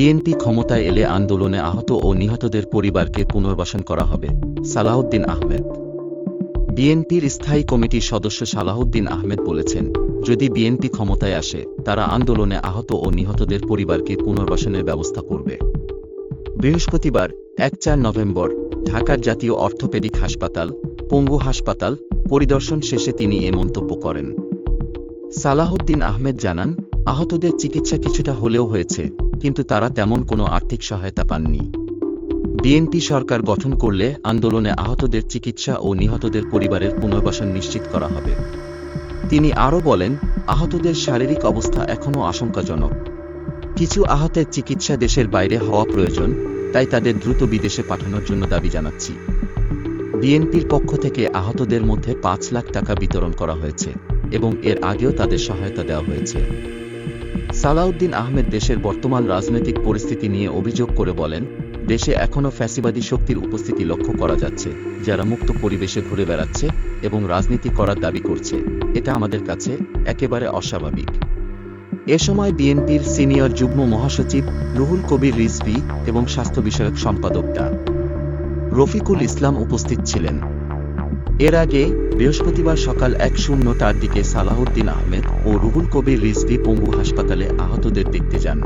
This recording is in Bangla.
বিএনপি ক্ষমতায় এলে আন্দোলনে আহত ও নিহতদের পরিবারকে পুনর্বাসন করা হবে, সালাহউদ্দিন আহমেদ। বিএনপির স্থায়ী কমিটির সদস্য সালাহউদ্দিন আহমেদ বলেছেন, যদি বিএনপি ক্ষমতায় আসে তারা আন্দোলনে আহত ও নিহতদের পরিবারকে পুনর্বাসনের ব্যবস্থা করবে। বৃহস্পতিবার ১-৪ নভেম্বর ঢাকার জাতীয় অর্থোপেডিক হাসপাতাল, পঙ্গু হাসপাতাল পরিদর্শন শেষে তিনি এ মন্তব্য করেন। সালাহউদ্দিন আহমেদ জানান, আহতদের চিকিৎসা কিছুটা হলেও হয়েছে, কিন্তু তারা তেমন কোনো আর্থিক সহায়তা পাননি। বিএনপি সরকার গঠন করলে আন্দোলনে আহতদের চিকিৎসা ও নিহতদের পরিবারের পুনর্বাসন নিশ্চিত করা হবে। তিনি আরও বলেন, আহতদের শারীরিক অবস্থা এখনও আশঙ্কাজনক। কিছু আহতের চিকিৎসা দেশের বাইরে হওয়া প্রয়োজন, তাই তাদের দ্রুত বিদেশে পাঠানোর জন্য দাবি জানাচ্ছি। বিএনপির পক্ষ থেকে আহতদের মধ্যে ৫ লাখ টাকা বিতরণ করা হয়েছে এবং এর আগেও তাদের সহায়তা দেওয়া হয়েছে। সালাহউদ্দিন আহমেদ দেশের বর্তমান রাজনৈতিক পরিস্থিতি নিয়ে অভিযোগ করে বলেন, দেশে এখনও ফ্যাসিবাদী শক্তির উপস্থিতি লক্ষ্য করা যাচ্ছে, যারা মুক্ত পরিবেশে ঘুরে বেড়াচ্ছে এবং রাজনীতি করার দাবি করছে। এটা আমাদের কাছে একেবারে অস্বাভাবিক। এ সময় বিএনপির সিনিয়র যুগ্ম মহাসচিব রুহুল কবির রিজভী এবং স্বাস্থ্য বিষয়ক সম্পাদক ডা. রফিকুল ইসলাম উপস্থিত ছিলেন। এর আগে বৃহস্পতিবার সকাল ১:০০টার দিকে সালাহউদ্দিন আহমেদ ও রুহুল কবির রিজভী পঙ্গু হাসপাতালে আহতদের দেখতে যান।